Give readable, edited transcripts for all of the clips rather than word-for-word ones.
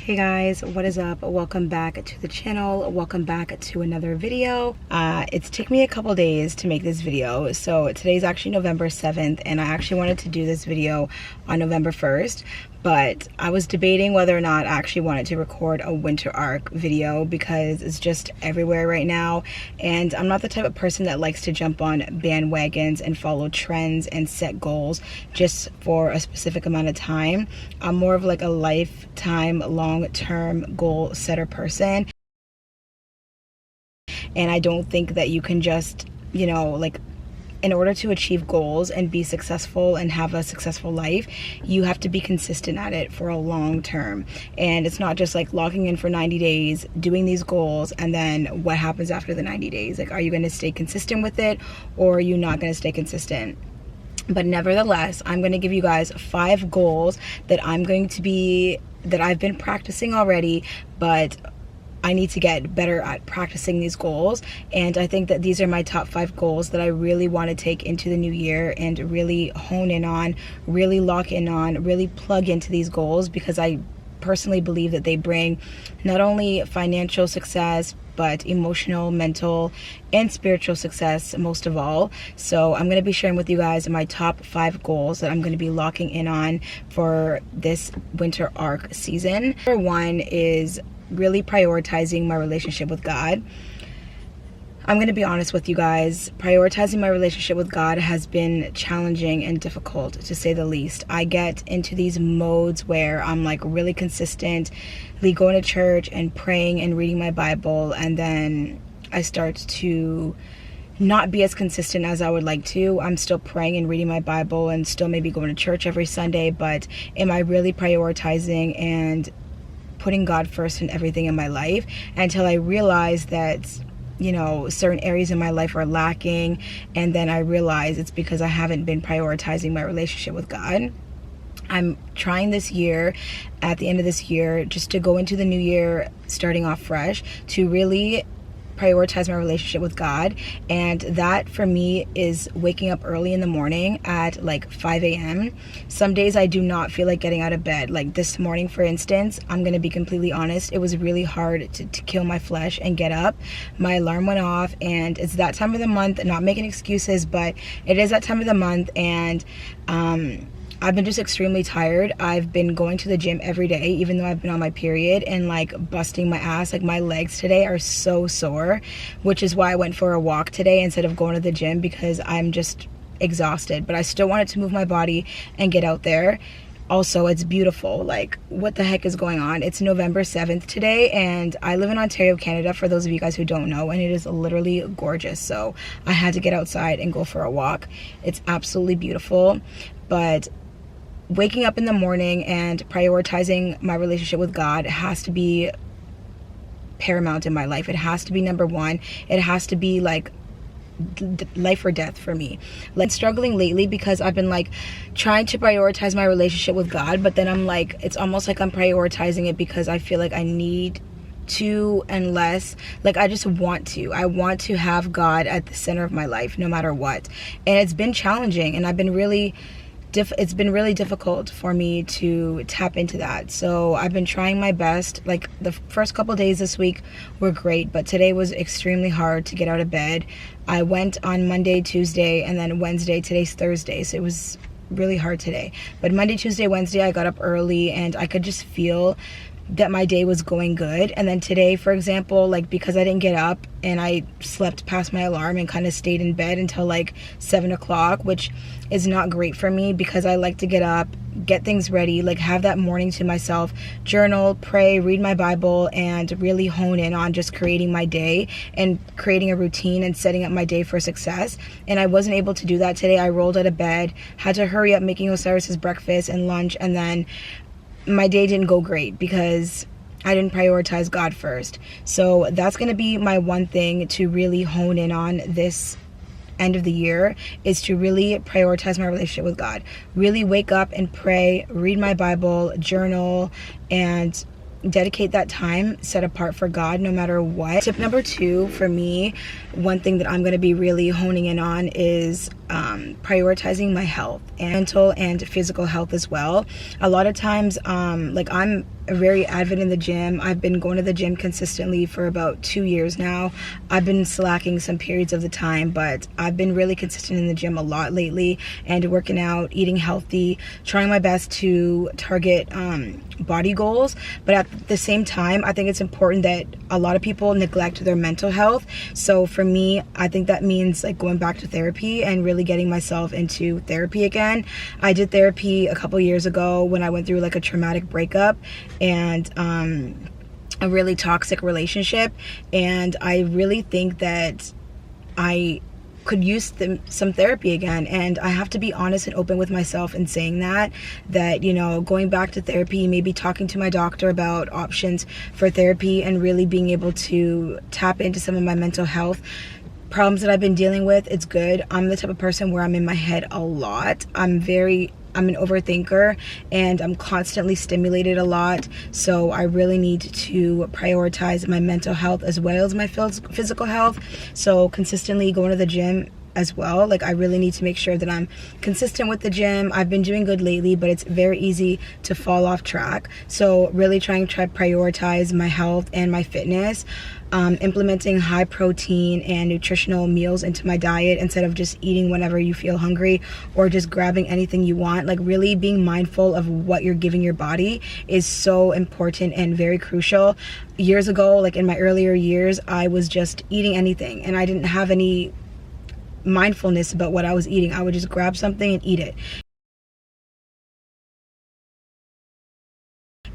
Hey guys, what is up? Welcome back to the channel. Welcome back to another video. It's taken me a couple days to make this video. So today's actually November 7th and I actually wanted to do this video on November 1st, but I was debating whether or not I actually wanted to record a winter arc video because it's just everywhere right now, and I'm not the type of person that likes to jump on bandwagons and follow trends and set goals just for a specific amount of time. I'm more of like a lifetime, long-term goal setter person, and I don't think that you can just, in order to achieve goals and be successful and have a successful life, you have to be consistent at it for a long term. And it's not just like logging in for 90 days, doing these goals, and then what happens after the 90 days? Like, are you going to stay consistent with it, or are you not going to stay consistent? But nevertheless, I'm going to give you guys 5 goals that I've been practicing already, but I need to get better at practicing these goals. And I think that these are my top 5 goals that I really want to take into the new year and really hone in on, really lock in on, really plug into these goals, because I personally believe that they bring not only financial success, but emotional, mental, and spiritual success most of all. So I'm going to be sharing with you guys my top 5 goals that I'm going to be locking in on for this winter arc season. Number 1 is really prioritizing my relationship with God. I'm going to be honest with you guys, prioritizing my relationship with God has been challenging and difficult, to say the least. I get into these modes where I'm like really consistently going to church and praying and reading my Bible, and then I start to not be as consistent as I would like to. I'm still praying and reading my Bible and still maybe going to church every Sunday, but am I really prioritizing and putting God first in everything in my life? Until I realize that, certain areas in my life are lacking, and then I realize it's because I haven't been prioritizing my relationship with God. I'm trying this year, at the end of this year, just to go into the new year starting off fresh, to really prioritize my relationship with God. And that for me is waking up early in the morning at like 5 a.m. Some days I do not feel like getting out of bed. Like this morning, for instance, I'm going to be completely honest, it was really hard to kill my flesh and get up. My alarm went off, and it's that time of the month, not making excuses, but it is that time of the month, and I've been just extremely tired. I've been going to the gym every day, even though I've been on my period, and like busting my ass. Like my legs today are so sore, which is why I went for a walk today instead of going to the gym, because I'm just exhausted. But I still wanted to move my body and get out there. Also, it's beautiful. Like, what the heck is going on? It's November 7th today, and I live in Ontario, Canada, for those of you guys who don't know, and it is literally gorgeous. So I had to get outside and go for a walk. It's absolutely beautiful. But waking up in the morning and prioritizing my relationship with God has to be paramount in my life. It has to be number 1. It has to be like life or death for me. Like, struggling lately because I've been like trying to prioritize my relationship with God, but then I'm like, it's almost like I'm prioritizing it because I feel like I need to, and less like I just want to. I want to have God at the center of my life no matter what. And it's been challenging, and it's been really difficult for me to tap into that. So I've been trying my best. Like, the first couple days this week were great, but today was extremely hard to get out of bed. I went on Monday, Tuesday, and then Wednesday. Today's Thursday, so it was really hard today. But Monday, Tuesday, Wednesday, I got up early, and I could just feel that my day was going good. And then today, for example, like, because I didn't get up and I slept past my alarm and kind of stayed in bed until like 7 o'clock, which is not great for me because I like to get up, get things ready, like have that morning to myself, journal, pray, read my Bible, and really hone in on just creating my day and creating a routine and setting up my day for success. And I wasn't able to do that today. I rolled out of bed, had to hurry up making Osiris's breakfast and lunch, and then my day didn't go great because I didn't prioritize God first. So that's going to be my one thing to really hone in on this end of the year, is to really prioritize my relationship with God. Really wake up and pray, read my Bible, journal, and dedicate that time set apart for God no matter what. Tip number 2 for me, one thing that I'm going to be really honing in on is prioritizing my health and mental and physical health as well. A lot of times, like, I'm very avid in the gym. I've been going to the gym consistently for about 2 years now. I've been slacking some periods of the time, but I've been really consistent in the gym a lot lately, and working out, eating healthy, trying my best to target body goals. But at the same time, I think it's important that a lot of people neglect their mental health. So for me, I think that means like going back to therapy and really getting myself into therapy again. I did therapy a couple years ago when I went through like a traumatic breakup and a really toxic relationship, and I really think that I could use some therapy again. And I have to be honest and open with myself in saying that you know, going back to therapy, maybe talking to my doctor about options for therapy, and really being able to tap into some of my mental health problems that I've been dealing with. It's good. I'm the type of person where I'm in my head a lot. I'm an overthinker, and I'm constantly stimulated a lot. So I really need to prioritize my mental health as well as my physical health. So consistently going to the gym as well. Like, I really need to make sure that I'm consistent with the gym. I've been doing good lately, but it's very easy to fall off track. So really trying to prioritize my health and my fitness. Implementing high protein and nutritional meals into my diet instead of just eating whenever you feel hungry or just grabbing anything you want. Like, really being mindful of what you're giving your body is so important and very crucial. Years ago, like in my earlier years, I was just eating anything and I didn't have any mindfulness about what I was eating. I would just grab something and eat it.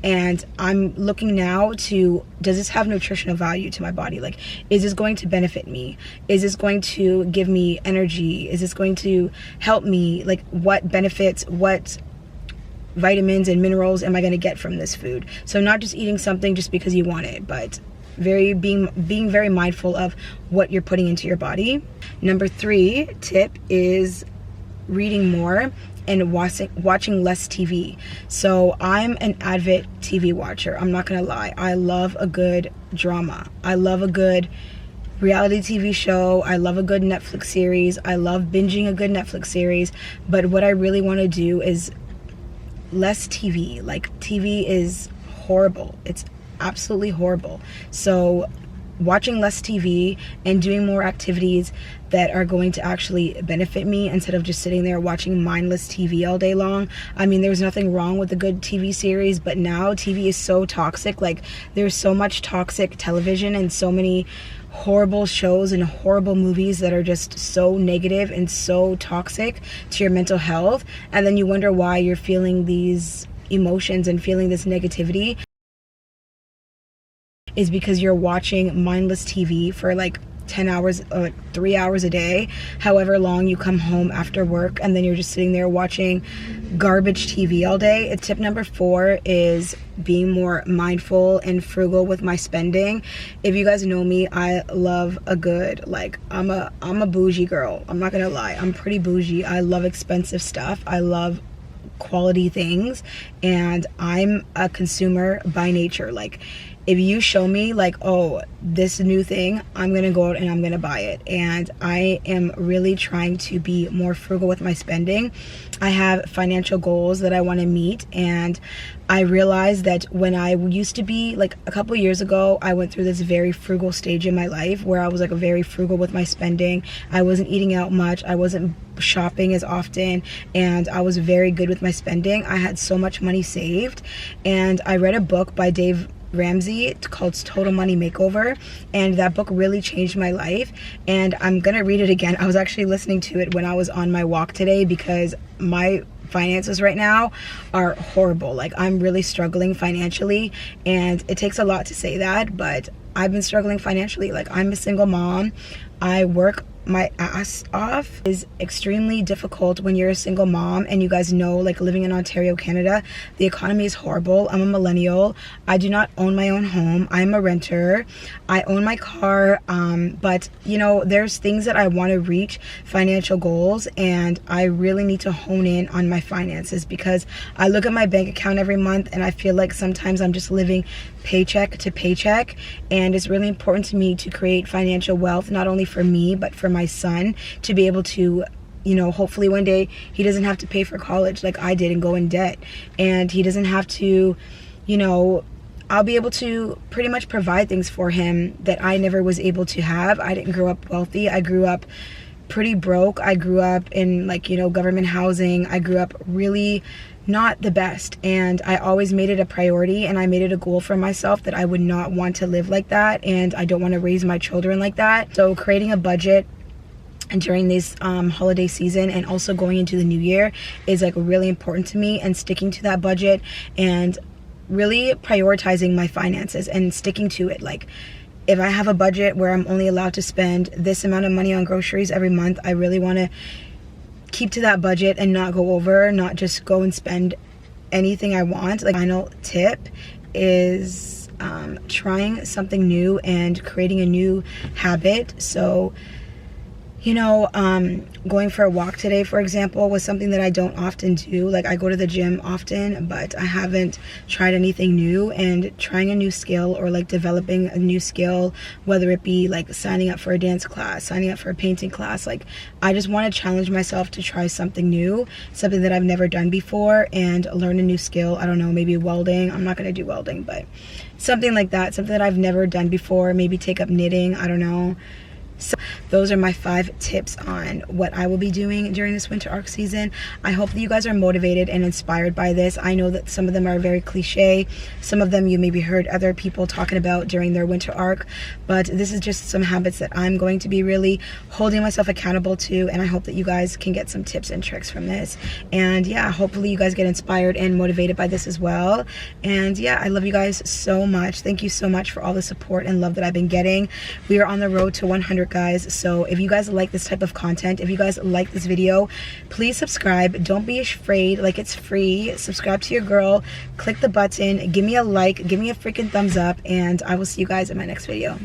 And I'm looking now to, does this have nutritional value to my body? Like, is this going to benefit me? Is this going to give me energy? Is this going to help me? Like, what benefits, what vitamins and minerals am I going to get from this food? So not just eating something just because you want it, but being very mindful of what you're putting into your body. Number 3 tip is reading more and watching less TV. So I'm an avid TV watcher. I'm not gonna lie. I love a good drama. I love a good reality TV show. I love a good Netflix series. I love binging a good Netflix series. But what I really want to do is less TV. Like, TV is horrible. It's absolutely horrible. So watching less TV and doing more activities that are going to actually benefit me instead of just sitting there watching mindless TV all day long. I mean, there's nothing wrong with a good TV series, but now TV is so toxic. Like, there's so much toxic television and so many horrible shows and horrible movies that are just so negative and so toxic to your mental health. And then you wonder why you're feeling these emotions and feeling this negativity is because you're watching mindless TV for like 10 hours or 3 hours a day, however long you come home after work, and then you're just sitting there watching garbage TV all day. Tip number 4 is being more mindful and frugal with my spending. If you guys know me, I love a good, like, I'm a bougie girl. I'm not gonna lie, I'm pretty bougie. I love expensive stuff. I love quality things, and I'm a consumer by nature. Like, if you show me like, oh, this new thing, I'm gonna go out and I'm gonna buy it. And I am really trying to be more frugal with my spending. I have financial goals that I want to meet, and I realized that when I used to be, like a couple years ago, I went through this very frugal stage in my life where I was like very frugal with my spending. I wasn't eating out much, I wasn't shopping as often, and I was very good with my spending. I had so much money saved, and I read a book by Dave Ramsey called Total Money Makeover, and that book really changed my life, and I'm gonna read it again. I was actually listening to it when I was on my walk today because my finances right now are horrible. Like, I'm really struggling financially, and it takes a lot to say that, but I've been struggling financially. Like, I'm a single mom. I work my ass off. It is extremely difficult when you're a single mom, and you guys know, like, living in Ontario, Canada, the economy is horrible. I'm a millennial. I do not own my own home. I'm a renter. I own my car, but you know, there's things that I want to reach, financial goals, and I really need to hone in on my finances because I look at my bank account every month and I feel like sometimes I'm just living paycheck to paycheck, and it's really important to me to create financial wealth, not only for me but for my son, to be able to you know, hopefully one day he doesn't have to pay for college like I did and go in debt. And he doesn't have to, you know, I'll be able to pretty much provide things for him that I never was able to have. I didn't grow up wealthy. I grew up pretty broke. I grew up in, like, you know, government housing. I grew up really not the best, and I always made it a priority, and I made it a goal for myself that I would not want to live like that, and I don't want to raise my children like that. So creating a budget and during this holiday season and also going into the new year is like really important to me, and sticking to that budget and really prioritizing my finances and sticking to it. Like, if I have a budget where I'm only allowed to spend this amount of money on groceries every month, I really want to keep to that budget and not go over, not just go and spend anything I want. Like, final tip is trying something new and creating a new habit. So, you know, going for a walk today, for example, was something that I don't often do. Like, I go to the gym often, but I haven't tried anything new. And trying a new skill, or like developing a new skill, whether it be like signing up for a dance class, signing up for a painting class, like, I just want to challenge myself to try something new, something that I've never done before, and learn a new skill. I don't know, maybe welding. I'm not going to do welding, but something like that, something that I've never done before. Maybe take up knitting. I don't know. So those are my 5 tips on what I will be doing during this winter arc season. I hope that you guys are motivated and inspired by this. I know that some of them are very cliche. Some of them you maybe heard other people talking about during their winter arc, but this is just some habits that I'm going to be really holding myself accountable to, and I hope that you guys can get some tips and tricks from this. And yeah, hopefully you guys get inspired and motivated by this as well. And yeah, I love you guys so much. Thank you so much for all the support and love that I've been getting. We are on the road to 100, guys. So if you guys like this type of content, if you guys like this video, please subscribe. Don't be afraid. Like, it's free. Subscribe to your girl. Click the button. Give me a like. Give me a freaking thumbs up. And I will see you guys in my next video.